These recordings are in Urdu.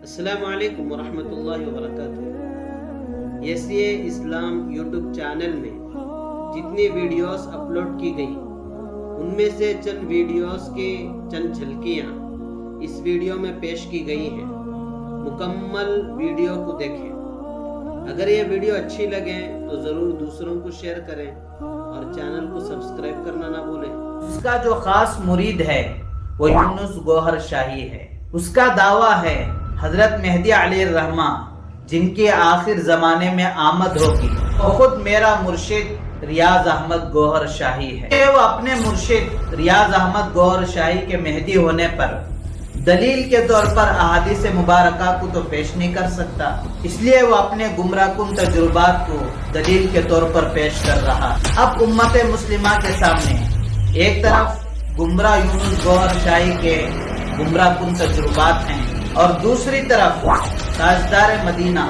السلام علیکم ورحمۃ اللہ وبرکاتہ۔ ایسی اسلام یوٹیوب چینل میں جتنی ویڈیوز اپلوڈ کی گئی ان میں سے چند ویڈیوز کی چند جھلکیاں اس ویڈیو میں پیش کی گئی ہیں۔ مکمل ویڈیو کو دیکھیں۔ اگر یہ ویڈیو اچھی لگے تو ضرور دوسروں کو شیئر کریں اور چینل کو سبسکرائب کرنا نہ بھولیں۔ اس کا جو خاص مرید ہے وہ یونس گوہر شاہی ہے۔ اس کا دعویٰ ہے حضرت مہدی علیہ الرحمہ جن کے آخر زمانے میں آمد ہوگی وہ خود میرا مرشد ریاض احمد گوہر شاہی ہے۔ وہ اپنے مرشد ریاض احمد گوہر شاہی کے مہدی ہونے پر دلیل کے طور پر احادیث مبارکہ کو تو پیش نہیں کر سکتا، اس لیے وہ اپنے گمراہ کن تجربات کو دلیل کے طور پر پیش کر رہا۔ اب امت مسلمہ کے سامنے ایک طرف گمراہ یونس گوہر شاہی کے گمراہ کن تجربات ہیں اور دوسری طرف تاجدار مدینہ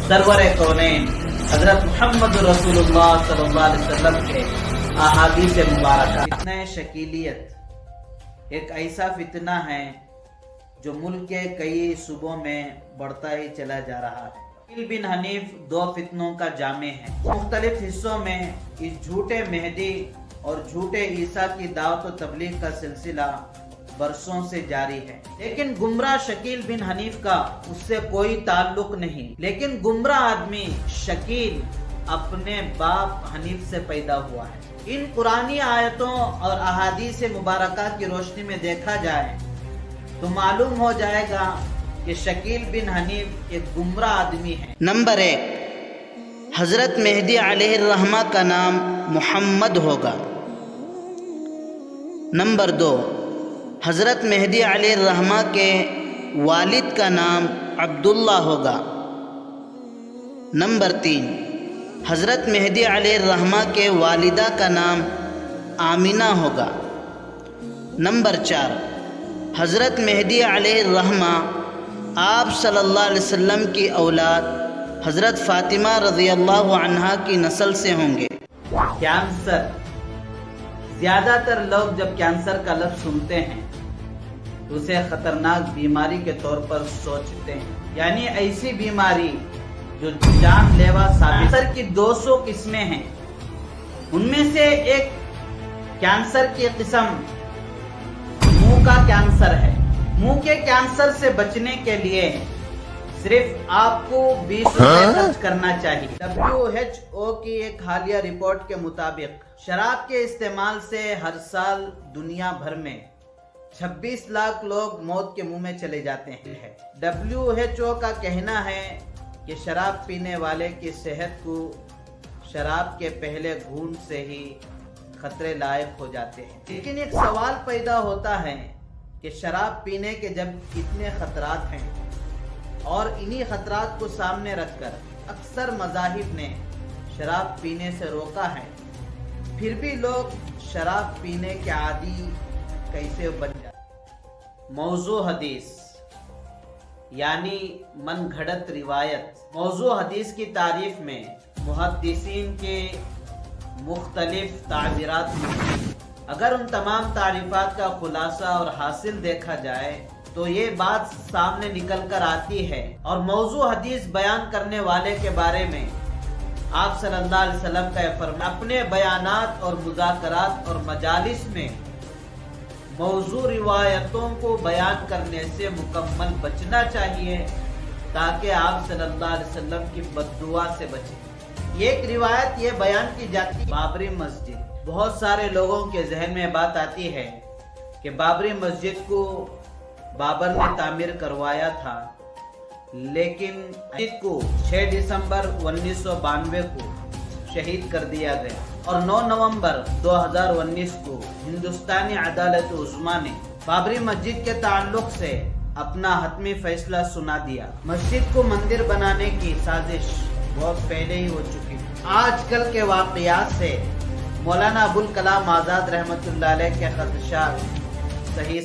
سرور کونین حضرت محمد رسول اللہ صلی اللہ علیہ وسلم کے احادیث مبارکہ۔ فتنہ شکیلیت ایک ایسا فتنہ ہے جو ملک کے کئی صوبوں میں بڑھتا ہی چلا جا رہا ہے۔ شکیل بن حنیف دو فتنوں کا جامع ہے۔ مختلف حصوں میں اس جھوٹے مہدی اور جھوٹے عیسیٰ کی دعوت و تبلیغ کا سلسلہ برسوں سے جاری ہے، لیکن گمراہ شکیل بن حنیف کا اس سے کوئی تعلق نہیں۔ لیکن گمراہ آدمی شکیل اپنے باپ حنیف سے پیدا ہوا ہے۔ ان قرآنی آیتوں اور احادیث مبارکہ کی روشنی میں دیکھا جائے تو معلوم ہو جائے گا کہ شکیل بن حنیف ایک گمراہ آدمی ہے۔ نمبر 1، حضرت مہدی علیہ الرحمہ کا نام محمد ہوگا۔ نمبر 2، حضرت مہدی علیہ الرحمہ کے والد کا نام عبداللہ ہوگا۔ نمبر 3، حضرت مہدی علیہ الرحمہ کے والدہ کا نام آمینہ ہوگا۔ نمبر 4، حضرت مہدی علیہ الرحمہ آپ صلی اللہ علیہ وسلم کی اولاد حضرت فاطمہ رضی اللہ عنہا کی نسل سے ہوں گے۔ کینسر، زیادہ تر لوگ جب کینسر کا لفظ سنتے ہیں تو اسے خطرناک بیماری کے طور پر سوچتے ہیں، یعنی ایسی بیماری جو جان لیوا ثابت۔ کینسر کی 200 قسمیں ہیں، ان میں سے ایک کینسر کی قسم منہ کا کینسر ہے۔ منہ کے کینسر سے بچنے کے لیے صرف آپ کو 20 روپے خرچ کرنا چاہیے۔ WHO کی ایک حالیہ رپورٹ کے مطابق شراب کے استعمال سے ہر سال دنیا بھر میں 26 لاکھ لوگ موت کے منہ میں چلے جاتے ہیں۔ WHO کا کہنا ہے کہ شراب پینے والے کی صحت کو شراب کے پہلے گھونٹ سے ہی خطرے لاحق ہو جاتے ہیں۔ لیکن ایک سوال پیدا ہوتا ہے کہ شراب پینے کے جب اتنے خطرات ہیں اور انہی خطرات کو سامنے رکھ کر اکثر مذاہب نے شراب پینے سے روکا ہے، پھر بھی لوگ شراب پینے کے عادی کیسے بن جاتے؟ موضوع حدیث یعنی من گھڑت روایت۔ موضوع حدیث کی تعریف میں محدثین کے مختلف تعبیرات ہیں۔ اگر ان تمام تعریفات کا خلاصہ اور حاصل دیکھا جائے تو یہ بات سامنے نکل کر آتی ہے، اور موضوع حدیث بیان کرنے والے کے بارے میں آپ صلی اللہ علیہ وسلم کا یہ فرمان اپنے بیانات اور مذاکرات اور مجالس میں موضوع روایتوں کو بیان کرنے سے مکمل بچنا چاہیے تاکہ آپ صلی اللہ علیہ وسلم کی بددعا سے بچیں۔ ایک روایت یہ بیان کی جاتی ہے بابری مسجد۔ بہت سارے لوگوں کے ذہن میں بات آتی ہے کہ بابری مسجد کو بابر نے تعمیر کروایا تھا، لیکن مسجد کو 6 دسمبر 1992 کو شہید کر دیا گیا اور 9 نومبر 2019 کو ہندوستانی عدالت عظمیٰ نے بابری مسجد کے تعلق سے اپنا حتمی فیصلہ سنا دیا۔ مسجد کو مندر بنانے کی سازش بہت پہلے ہی ہو چکی تھی۔ آج کل کے واقعات سے مولانا ابوالکلام آزاد رحمۃ اللہ علیہ کے خدشات صحیح